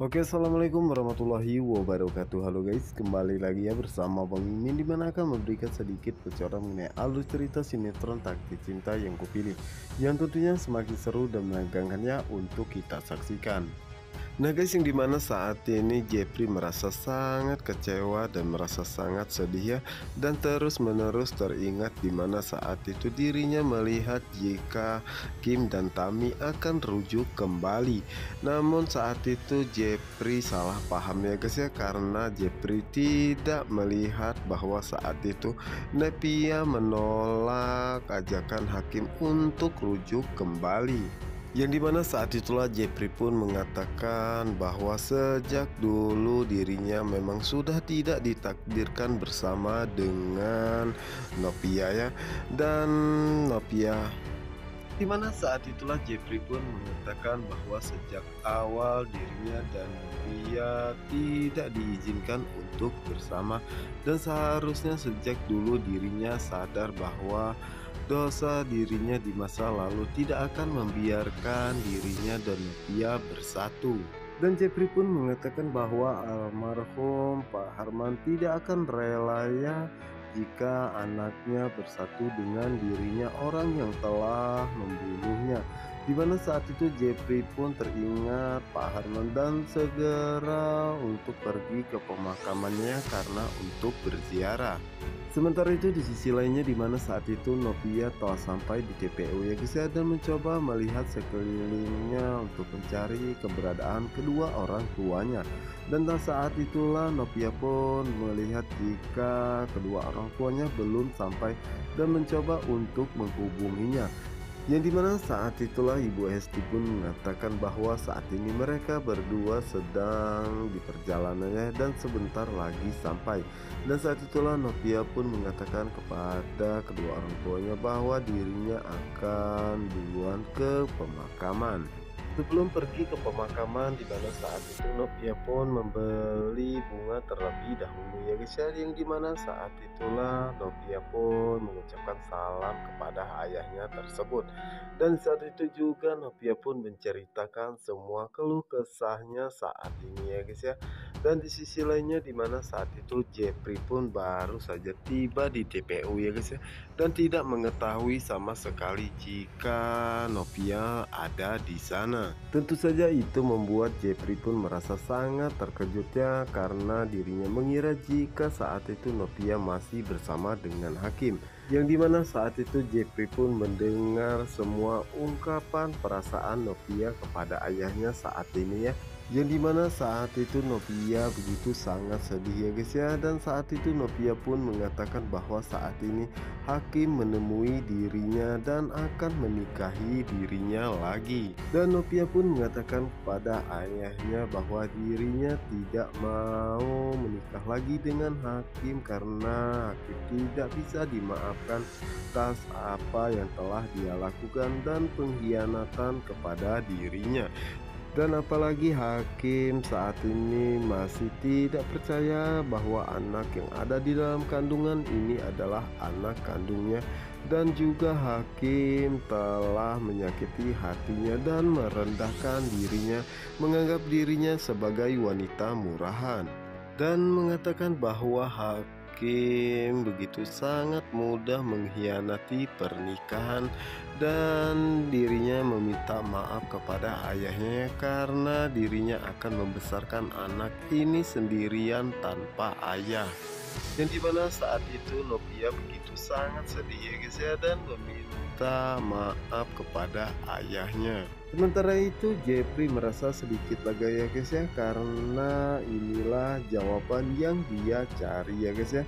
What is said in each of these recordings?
Oke, assalamualaikum warahmatullahi wabarakatuh. Halo guys, kembali lagi ya bersama Bang Mimin, dimana akan memberikan sedikit bocoran mengenai alur cerita sinetron Takdir Cinta yang kupilih, yang tentunya semakin seru dan menegangkannya untuk kita saksikan. Nah guys, yang dimana saat ini Jepri merasa sangat kecewa dan merasa sangat sedih ya, dan terus menerus teringat dimana saat itu dirinya melihat jika Kim dan Tami akan rujuk kembali. Namun saat itu Jepri salah paham ya guys ya, karena Jepri tidak melihat bahwa saat itu Nepia menolak ajakan Hakim untuk rujuk kembali. Yang dimana saat itulah Jepri pun mengatakan bahwa sejak dulu dirinya memang sudah tidak ditakdirkan bersama dengan Novia ya. Dan Novia, dimana saat itulah Jepri pun mengatakan bahwa sejak awal dirinya dan Novia tidak diizinkan untuk bersama, dan seharusnya sejak dulu dirinya sadar bahwa dosa dirinya di masa lalu tidak akan membiarkan dirinya dan Novia bersatu. Dan Jepri pun mengatakan bahwa almarhum Pak Harman tidak akan rela ya jika anaknya bersatu dengan dirinya, orang yang telah membunuhnya. Di mana saat itu Jepri pun teringat Pak Harman dan segera untuk pergi ke pemakamannya karena untuk berziarah. Sementara itu di sisi lainnya, di mana saat itu Novia telah sampai di TPU ya guys ya, dan mencoba melihat sekelilingnya untuk mencari keberadaan kedua orang tuanya. Dan saat itulah Novia pun melihat jika kedua orang tuanya belum sampai dan mencoba untuk menghubunginya. Yang dimana saat itulah Ibu Hesti pun mengatakan bahwa saat ini mereka berdua sedang di perjalanannya dan sebentar lagi sampai. Dan saat itulah Novia pun mengatakan kepada kedua orang tuanya bahwa dirinya akan duluan ke pemakaman. Sebelum pergi ke pemakaman, di mana saat itu Novia pun membeli bunga terlebih dahulu ya guys ya, yang dimana saat itulah Novia pun mengucapkan salam kepada ayahnya tersebut. Dan saat itu juga Novia pun menceritakan semua keluh kesahnya saat ini ya guys ya. Dan di sisi lainnya, di mana saat itu Jepri pun baru saja tiba di TPU ya guys ya, dan tidak mengetahui sama sekali jika Novia ada di sana. Tentu saja itu membuat Jepri pun merasa sangat terkejut ya, karena dirinya mengira jika saat itu Novia masih bersama dengan Hakim. Yang dimana saat itu Jepri pun mendengar semua ungkapan perasaan Novia kepada ayahnya saat ini ya. Yang dimana saat itu Novia begitu sangat sedih ya guys ya. Dan saat itu Novia pun mengatakan bahwa saat ini Hakim menemui dirinya dan akan menikahi dirinya lagi. Dan Novia pun mengatakan kepada ayahnya bahwa dirinya tidak mau menikah lagi dengan Hakim karena Hakim tidak bisa dimaafkan atas apa yang telah dia lakukan dan pengkhianatan kepada dirinya. Dan apalagi Hakim saat ini masih tidak percaya bahwa anak yang ada di dalam kandungan ini adalah anak kandungnya. Dan juga Hakim telah menyakiti hatinya dan merendahkan dirinya, menganggap dirinya sebagai wanita murahan, dan mengatakan bahwa Hakim begitu sangat mudah mengkhianati pernikahan. Dan dirinya meminta maaf kepada ayahnya karena dirinya akan membesarkan anak ini sendirian tanpa ayah. Yang dimana saat itu Novia begitu sangat sedih ya guys ya, dan meminta maaf kepada ayahnya. Sementara itu Jepri merasa sedikit lega ya guys ya, karena inilah jawaban yang dia cari ya guys ya.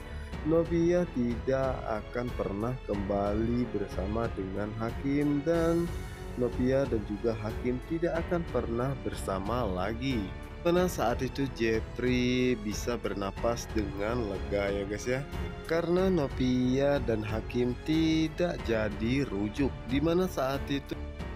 Novia tidak akan pernah kembali bersama dengan Hakim, dan Novia dan juga Hakim tidak akan pernah bersama lagi. Karena saat itu Jepri bisa bernapas dengan lega ya guys ya, karena Novia dan Hakim tidak jadi rujuk. Dimana saat itu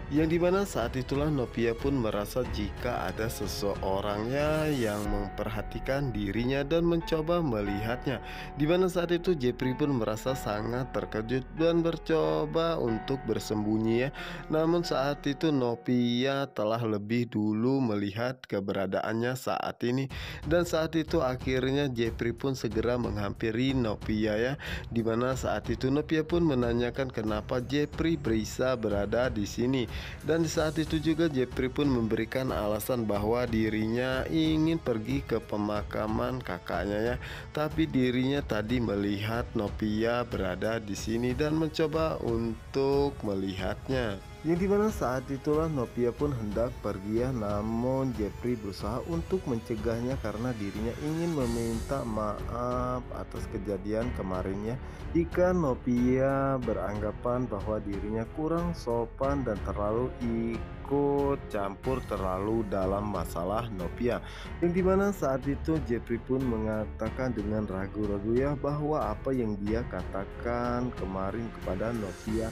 Yang dimana saat itulah Novia pun merasa jika ada seseorangnya yang memperhatikan dirinya dan mencoba melihatnya. Dimana saat itu Jepri pun merasa sangat terkejut dan mencoba untuk bersembunyi ya. Namun saat itu Novia telah lebih dulu melihat keberadaannya saat ini. Dan saat itu akhirnya Jepri pun segera menghampiri Novia ya. Dimana saat itu Novia pun menanyakan kenapa Jepri bisa berada di sini. Dan di saat itu juga Jepri pun memberikan alasan bahwa dirinya ingin pergi ke pemakaman kakaknya ya. Tapi dirinya tadi melihat Novia berada di sini dan mencoba untuk melihatnya. Yang dimana saat itulah Novia pun hendak pergi ya, namun Jepri berusaha untuk mencegahnya karena dirinya ingin meminta maaf atas kejadian kemarinnya. Jika Novia beranggapan bahwa dirinya kurang sopan dan terlalu ikut campur terlalu dalam masalah Novia. Yang dimana saat itu Jepri pun mengatakan dengan ragu-ragu ya bahwa apa yang dia katakan kemarin kepada Novia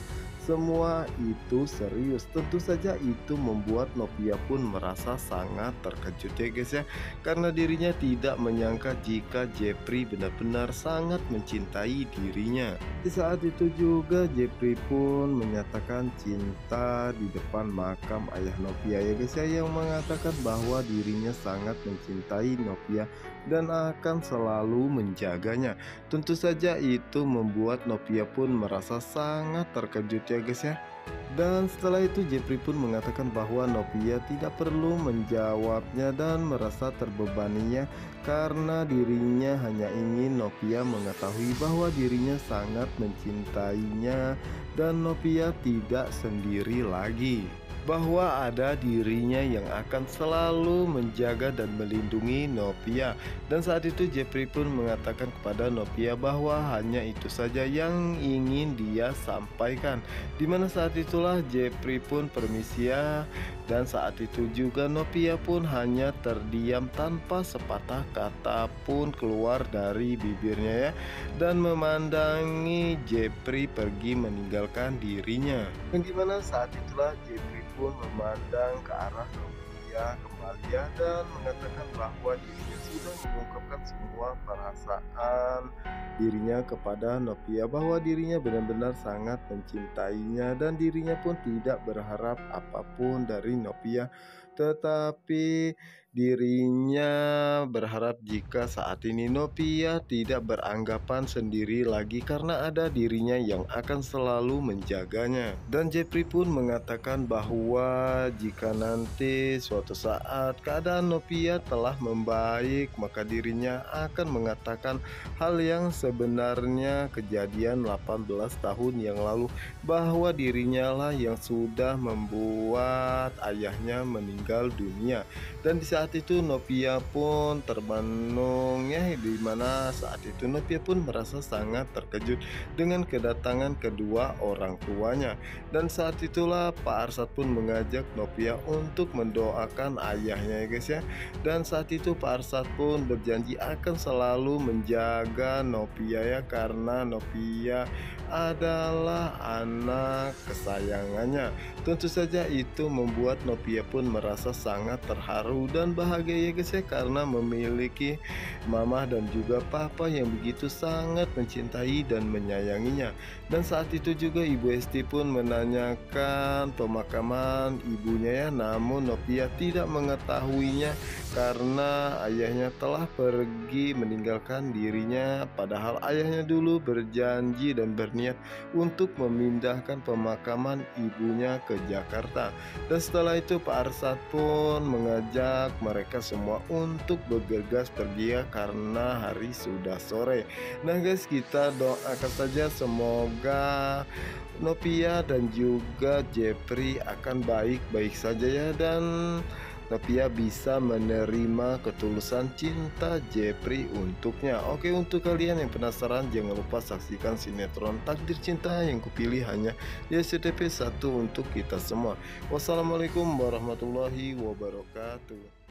semua itu serius. Tentu saja itu membuat Novia pun merasa sangat terkejut ya guys ya. Karena dirinya tidak menyangka jika Jepri benar-benar sangat mencintai dirinya. Di saat itu juga Jepri pun menyatakan cinta di depan makam ayah Novia ya guys ya, yang mengatakan bahwa dirinya sangat mencintai Novia dan akan selalu menjaganya. Tentu saja itu membuat Novia pun merasa sangat terkejut ya guys ya. Dan setelah itu Jepri pun mengatakan bahwa Novia tidak perlu menjawabnya dan merasa terbebaninya karena dirinya hanya ingin Novia mengetahui bahwa dirinya sangat mencintainya dan Novia tidak sendiri lagi, bahwa ada dirinya yang akan selalu menjaga dan melindungi Novia. Dan saat itu Jepri pun mengatakan kepada Novia bahwa hanya itu saja yang ingin dia sampaikan. Dimana saat itulah Jepri pun permisi ya. Dan saat itu juga Novia pun hanya terdiam tanpa sepatah kata pun keluar dari bibirnya ya, dan memandangi Jepri pergi meninggalkan dirinya. Yang dimana saat itulah Jepri pun memandang ke arah Novia kembali ya, dan mengatakan bahwa dirinya sudah mengungkapkan semua perasaan dirinya kepada Novia, bahwa dirinya benar-benar sangat mencintainya dan dirinya pun tidak berharap apapun dari Novia, tetapi dirinya berharap jika saat ini Novia tidak beranggapan sendiri lagi karena ada dirinya yang akan selalu menjaganya. Dan Jepri pun mengatakan bahwa jika nanti suatu saat keadaan Novia telah membaik, maka dirinya akan mengatakan hal yang sebenarnya kejadian 18 tahun yang lalu, bahwa dirinya lah yang sudah membuat ayahnya meninggal dunia. Dan di saat itu Novia pun termenung ya, dimana saat itu Novia pun merasa sangat terkejut dengan kedatangan kedua orang tuanya. Dan saat itulah Pak Arsad pun mengajak Novia untuk mendoakan ayahnya ya guys ya. Dan saat itu Pak Arsad pun berjanji akan selalu menjaga Novia ya, karena Novia adalah anak kesayangannya. Tentu saja itu membuat Novia pun merasa sangat terharu dan bahagia ya guys ya, karena memiliki mama dan juga papa yang begitu sangat mencintai dan menyayanginya. Dan saat itu juga Ibu Esti pun menanyakan pemakaman ibunya ya, namun Novia tidak mengetahuinya karena ayahnya telah pergi meninggalkan dirinya, padahal ayahnya dulu berjanji dan berniat untuk memindahkan pemakaman ibunya ke Jakarta. Dan setelah itu Pak Arsad pun mengajak mereka semua untuk bergegas pergi ya, karena hari sudah sore. Nah guys, kita doakan saja semoga Novia dan juga Jepri akan baik-baik saja ya, dan Novia bisa menerima ketulusan cinta Jepri untuknya. Oke, untuk kalian yang penasaran jangan lupa saksikan sinetron Takdir Cinta yang kupilih hanya di SCTV 1 untuk kita semua. Wassalamualaikum warahmatullahi wabarakatuh.